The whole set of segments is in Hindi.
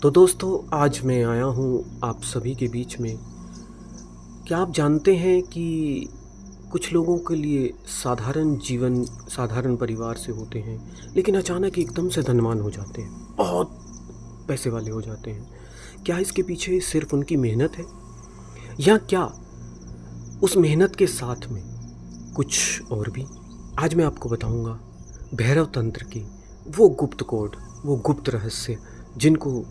तो दोस्तों आज मैं आया हूँ आप सभी के बीच में। क्या आप जानते हैं कि कुछ लोगों के लिए साधारण जीवन साधारण परिवार से होते हैं, लेकिन अचानक एकदम से धनवान हो जाते हैं, बहुत पैसे वाले हो जाते हैं। क्या इसके पीछे सिर्फ उनकी मेहनत है, या क्या उस मेहनत के साथ में कुछ और भी? आज मैं आपको बताऊंगा भैरव तंत्र की वो गुप्त कोड, वो गुप्त रहस्य, जिनको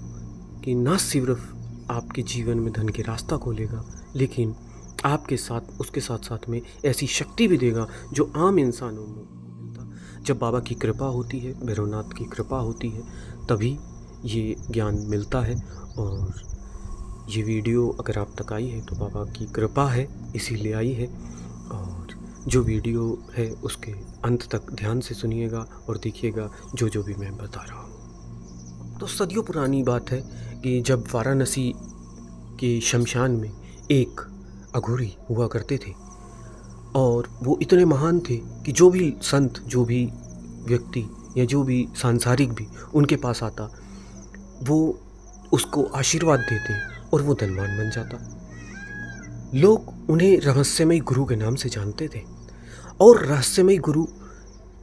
कि ना सिर्फ आपके जीवन में धन के रास्ता खोलेगा, लेकिन आपके साथ उसके साथ साथ में ऐसी शक्ति भी देगा जो आम इंसानों में मिलता। जब बाबा की कृपा होती है, भैरवनाथ की कृपा होती है, तभी ये ज्ञान मिलता है। और ये वीडियो अगर आप तक आई है तो बाबा की कृपा है, इसीलिए आई है। और जो वीडियो है उसके अंत तक ध्यान से सुनिएगा और देखिएगा जो भी मैं बता रहा हूँ। तो सदियों पुरानी बात है कि जब वाराणसी के शमशान में एक अघोरी हुआ करते थे, और वो इतने महान थे कि जो भी संत, जो भी व्यक्ति या जो भी सांसारिक भी उनके पास आता, वो उसको आशीर्वाद देते और वो धनवान बन जाता। लोग उन्हें रहस्यमय गुरु के नाम से जानते थे, और रहस्यमय गुरु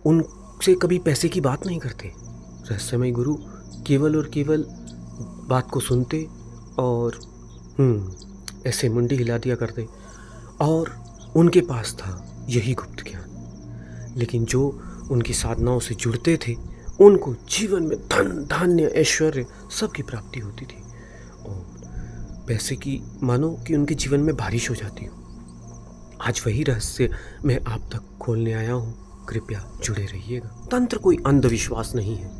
उनसे कभी पैसे की बात नहीं करते। रहस्यमय गुरु केवल और केवल बात को सुनते और ऐसे मुंडी हिला दिया करते, और उनके पास था यही गुप्त ज्ञान। लेकिन जो उनकी साधनाओं से जुड़ते थे, उनको जीवन में धन, धान्य, ऐश्वर्य सबकी प्राप्ति होती थी, और पैसे की मानो कि उनके जीवन में बारिश हो जाती हो। आज वही रहस्य मैं आप तक खोलने आया हूँ, कृपया जुड़े रहिएगा। तंत्र कोई अंधविश्वास नहीं है,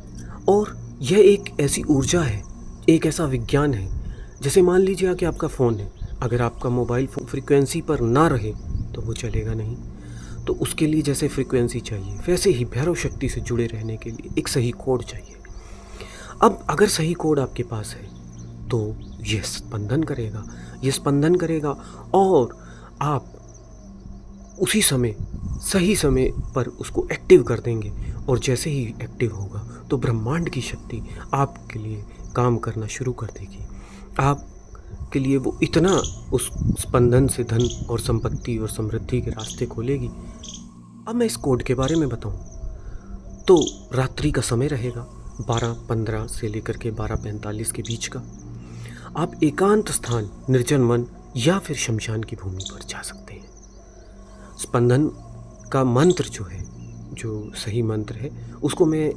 और यह एक ऐसी ऊर्जा है, एक ऐसा विज्ञान है। जैसे मान लीजिए कि आपका फ़ोन है, अगर आपका मोबाइल फ़ोन फ्रीक्वेंसी पर ना रहे तो वो चलेगा नहीं। तो उसके लिए जैसे फ्रीक्वेंसी चाहिए, वैसे ही भैरव शक्ति से जुड़े रहने के लिए एक सही कोड चाहिए। अब अगर सही कोड आपके पास है तो ये स्पंदन करेगा, ये स्पंदन करेगा, और आप उसी समय, सही समय पर उसको एक्टिव कर देंगे। और जैसे ही एक्टिव होगा तो ब्रह्मांड की शक्ति आपके लिए काम करना शुरू कर देगी। आपके लिए वो इतना उस स्पंदन से धन और संपत्ति और समृद्धि के रास्ते खोलेगी। अब मैं इस कोड के बारे में बताऊं तो रात्रि का समय रहेगा 12:15 से लेकर के 12:45 के बीच का। आप एकांत स्थान, निर्जन वन या फिर शमशान की भूमि पर जा सकते हैं। स्पंदन का मंत्र जो है, जो सही मंत्र है, उसको मैं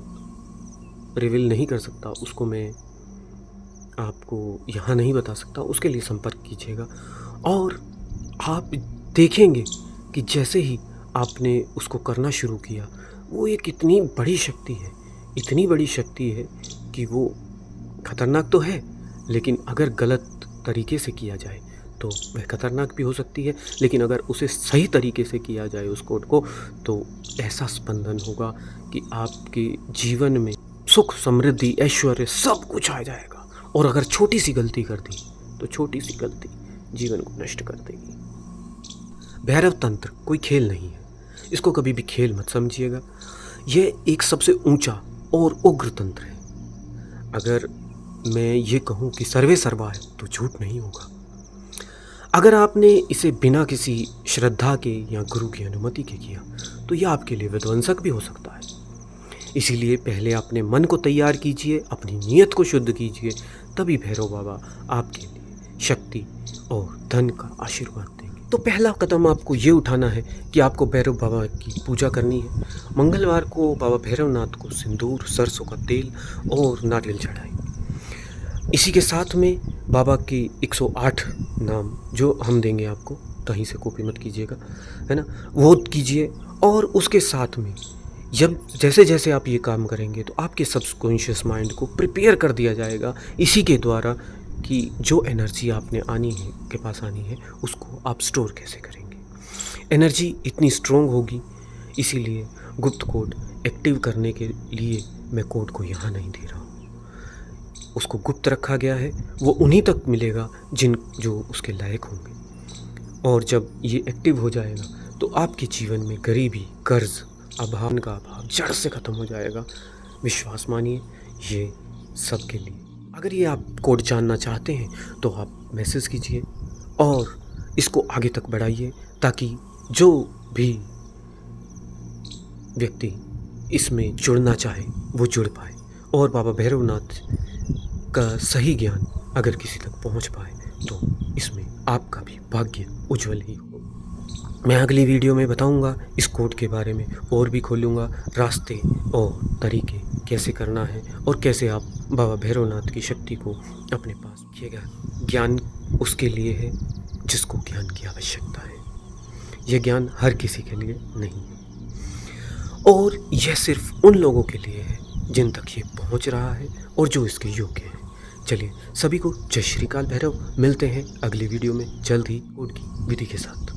रिवील नहीं कर सकता, उसको मैं आपको यहाँ नहीं बता सकता। उसके लिए संपर्क कीजिएगा, और आप देखेंगे कि जैसे ही आपने उसको करना शुरू किया, वो एक इतनी बड़ी शक्ति है, इतनी बड़ी शक्ति है कि वो खतरनाक तो है, लेकिन अगर गलत तरीके से किया जाए तो वह खतरनाक भी हो सकती है। लेकिन अगर उसे सही तरीके से किया जाए उस कोड को, तो ऐसा स्पंदन होगा कि आपके जीवन में सुख, समृद्धि, ऐश्वर्य सब कुछ आ जाएगा। और अगर छोटी सी गलती कर दी तो छोटी सी गलती जीवन को नष्ट कर देगी। भैरव तंत्र कोई खेल नहीं है, इसको कभी भी खेल मत समझिएगा। यह एक सबसे ऊंचा और उग्र तंत्र है। अगर मैं ये कहूँ कि सर्वे सर्वा है तो झूठ नहीं होगा। अगर आपने इसे बिना किसी श्रद्धा के या गुरु की अनुमति के किया तो यह आपके लिए विध्वंसक भी हो सकता है। इसीलिए पहले अपने मन को तैयार कीजिए, अपनी नीयत को शुद्ध कीजिए, तभी भैरव बाबा आपके लिए शक्ति और धन का आशीर्वाद देंगे। तो पहला कदम आपको ये उठाना है कि आपको भैरव बाबा की पूजा करनी है। मंगलवार को बाबा भैरवनाथ को सिंदूर, सरसों का तेल और नारियल चढ़ाएं। इसी के साथ में बाबा की 108 नाम जो हम देंगे आपको, कहीं से कॉपी मत कीजिएगा, है ना, वो कीजिए। और उसके साथ में जब जैसे जैसे आप ये काम करेंगे तो आपके सबकॉन्शियस माइंड को प्रिपेयर कर दिया जाएगा इसी के द्वारा कि जो एनर्जी आपने आनी है, के पास आनी है, उसको आप स्टोर कैसे करेंगे। एनर्जी इतनी स्ट्रॉन्ग होगी, इसीलिए गुप्त कोड एक्टिव करने के लिए मैं कोड को यहाँ नहीं दे रहा हूँ। उसको गुप्त रखा गया है, वो उन्हीं तक मिलेगा जो उसके लायक होंगे। और जब ये एक्टिव हो जाएगा तो आपके जीवन में गरीबी, कर्ज, अभाव का अभाव जड़ से ख़त्म हो जाएगा। विश्वास मानिए, ये सबके लिए। अगर ये आप कोड जानना चाहते हैं तो आप मैसेज कीजिए और इसको आगे तक बढ़ाइए ताकि जो भी व्यक्ति इसमें जुड़ना चाहे वो जुड़ पाए और बाबा भैरवनाथ का सही ज्ञान अगर किसी तक पहुंच पाए तो इसमें आपका भी भाग्य उज्जवल ही हो। मैं अगली वीडियो में बताऊंगा इस कोड के बारे में और भी खोलूंगा रास्ते और तरीके कैसे करना है और कैसे आप बाबा भैरवनाथ की शक्ति को अपने पास रखिएगा। ज्ञान उसके लिए है जिसको ज्ञान की आवश्यकता है। यह ज्ञान हर किसी के लिए नहीं है और यह सिर्फ उन लोगों के लिए है जिन तक ये पहुंच रहा है और जो इसके योग्य हैं। चलिए सभी को जय श्री काल भैरव। मिलते हैं अगली वीडियो में जल्द ही कोड की विधि के साथ।